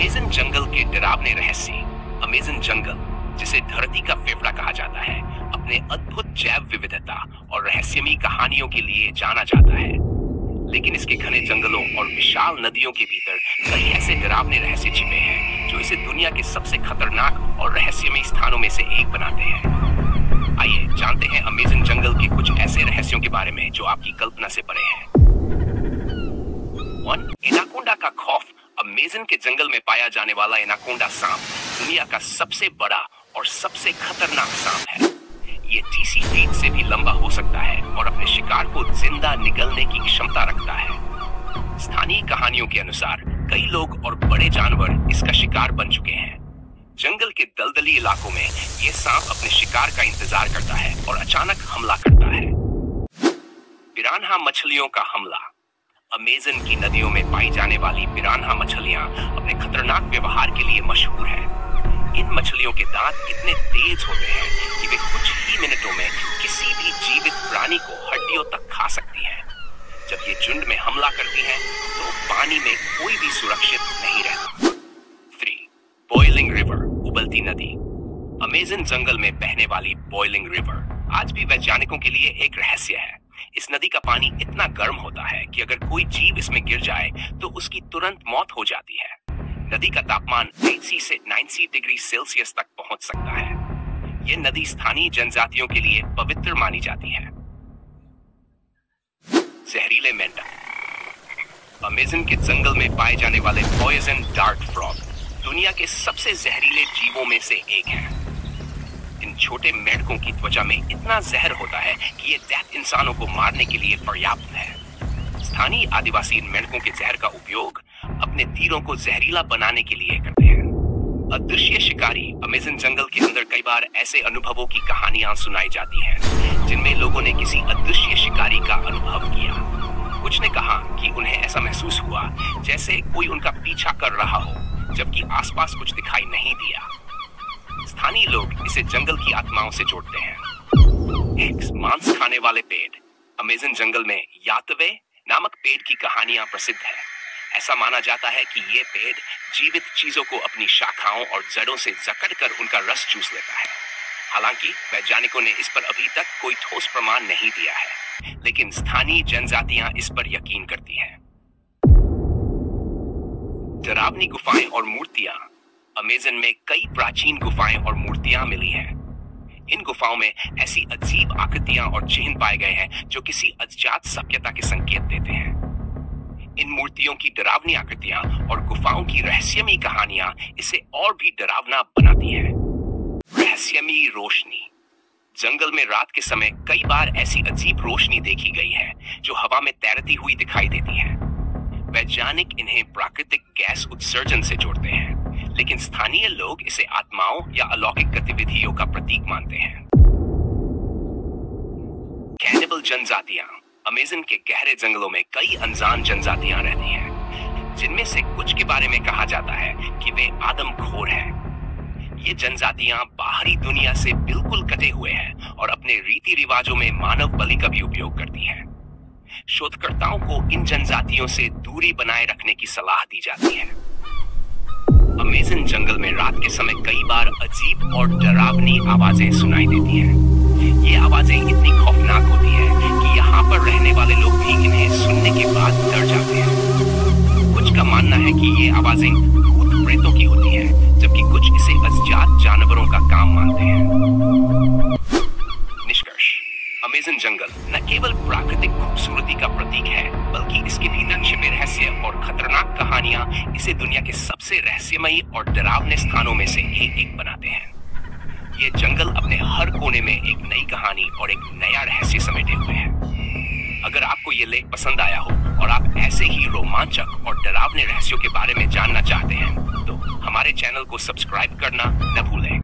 Amazon जंगल के डरावने रहस्य। अमेज़न जंगल, जिसे धरती का फेफड़ा कहा जाता है, अपने अद्भुत जैव विविधता और रहस्यमयी कहानियों के लिए जाना जाता है। लेकिन इसके घने जंगलों और विशाल नदियों के भीतर कई ऐसे डरावने रहस्य छिपे हैं जो इसे दुनिया के सबसे खतरनाक और रहस्यमयी स्थानों में से एक बनाते हैं। आइए जानते हैं अमेज़न जंगल के कुछ ऐसे रहस्यों के बारे में जो आपकी कल्पना से परे हैं। 1. एनाकोंडा का खौफ। अमेज़न के जंगल में पाया जाने वाला एनाकोंडा सांप दुनिया का सबसे बड़ा और सबसे खतरनाक सांप है। ये 30 फीट से भी लंबा हो सकता है और अपने शिकार को जिंदा निगलने की क्षमता रखता है। स्थानीय कहानियों के अनुसार कई लोग और बड़े जानवर इसका शिकार बन चुके हैं। जंगल के दलदली इलाकों में ये सांप अपने शिकार का इंतजार करता है और अचानक हमला करता है। पिरान्हा मछलियों का हमला। अमेज़न की नदियों में पाई जाने वाली पिरान्हा मछलियां अपने खतरनाक व्यवहार के लिए मशहूर हैं। इन मछलियों के दांत इतने तेज होते हैं कि वे कुछ ही मिनटों में किसी भी जीवित प्राणी को हड्डियों तक खा सकती हैं। जब ये झुंड में हमला करती हैं, तो पानी में कोई भी सुरक्षित नहीं रहता। 3. बॉइलिंग रिवर, उबलती नदी। अमेज़न जंगल में बहने वाली बॉइलिंग रिवर आज भी वैज्ञानिकों के लिए एक रहस्य है। इस नदी का पानी इतना गर्म होता है कि अगर कोई जीव इसमें गिर जाए तो उसकी तुरंत मौत हो जाती है। नदी का तापमान 80 से 90 डिग्री सेल्सियस तक पहुंच सकता है। यह नदी स्थानीय जनजातियों के लिए पवित्र मानी जाती है। जहरीले मेंढक। अमेज़न के जंगल में पाए जाने वाले पॉइजन डार्ट फ्रॉग दुनिया के सबसे जहरीले जीवों में से एक है। इन छोटे मेंढकों की त्वचा में इतना जहर होता है कि ये दैत्य इंसानों को मारने के लिए पर्याप्त है। स्थानीय आदिवासी इन मेंढकों के जहर का उपयोग अपने तीरों को जहरीला बनाने के लिए करते हैं। अदृश्य शिकारी। अमेज़न जंगल के अंदर कई बार ऐसे अनुभवों की कहानियां सुनाई जाती हैं जिनमें लोगों ने किसी अदृश्य शिकारी का अनुभव किया। कुछ ने कहा कि उन्हें ऐसा महसूस हुआ जैसे कोई उनका पीछा कर रहा हो, जबकि आसपास कुछ दिखाई नहीं दिया। स्थानीय लोग इसे जंगल की आत्माओं से जोड़ते हैं। एक मांस खाने वाले पेड़। अमेज़न जंगल में यातवे नामक पेड़ की कहानियां प्रसिद्ध है। ऐसा माना जाता है कि ये पेड़ जीवित चीजों को अपनी शाखाओं और जड़ों से जकड़कर उनका रस चूस लेता है। हालांकि वैज्ञानिकों ने इस पर अभी तक कोई ठोस प्रमाण नहीं दिया है, लेकिन स्थानीय जनजातियां इस पर यकीन करती हैं। डरावनी गुफाएं और मूर्तियां। अमेज़न में कई प्राचीन गुफाएं और मूर्तियां मिली हैं। इन गुफाओं में ऐसी अजीब आकृतियां और चिन्ह पाए गए हैं जो किसी अज्ञात सभ्यता के संकेत देते हैं। इन मूर्तियों की डरावनी आकृतियां और गुफाओं की रहस्यमयी कहानियां इसे और भी डरावना बनाती हैं। रहस्यमयी रोशनी। जंगल में रात के समय कई बार ऐसी अजीब रोशनी देखी गई है जो हवा में तैरती हुई दिखाई देती है। वैज्ञानिक इन्हें प्राकृतिक गैस उत्सर्जन से जोड़ते हैं, लेकिन स्थानीय लोग इसे आत्माओं या अलौकिक गतिविधियों का प्रतीक मानते हैं। कैनिबल जनजातियां। अमेज़न के गहरे जंगलों में कई अनजान जनजातियां रहती हैं, जिनमें से कुछ के बारे में कहा जाता है कि वे आदमखोर हैं। ये जनजातियां बाहरी दुनिया से बिल्कुल कटे हुए हैं और अपने रीति रिवाजों में मानव बलि का भी उपयोग करती हैं। शोधकर्ताओं को इन जनजातियों से दूरी बनाए रखने की सलाह दी जाती है। अमेज़न जंगल में रात के समय कई बार अजीब और डरावनी आवाजें सुनाई देती हैं। ये आवाजें इतनी खौफनाक होती हैं कि यहाँ पर रहने वाले लोग भी इन्हें सुनने के बाद डर जाते हैं। कुछ का मानना है कि ये आवाजें भूत प्रेतों की होती हैं, जबकि कुछ इसे अज्ञात जानवरों का काम मानते हैं। निष्कर्ष। अमेज़न जंगल न केवल प्राकृतिक खूबसूरती का प्रतीक है, बल्कि इसके भीतर छिपे रहस्य और खतरनाक कहानियां इसे दुनिया के सबसे रहस्यमयी और डरावने स्थानों में से एक बनाते हैं। ये जंगल अपने हर कोने में एक नई कहानी और एक नया रहस्य समेटे हुए है। अगर आपको ये लेख पसंद आया हो और आप ऐसे ही रोमांचक और डरावने रहस्यों के बारे में जानना चाहते हैं, तो हमारे चैनल को सब्सक्राइब करना न भूलें।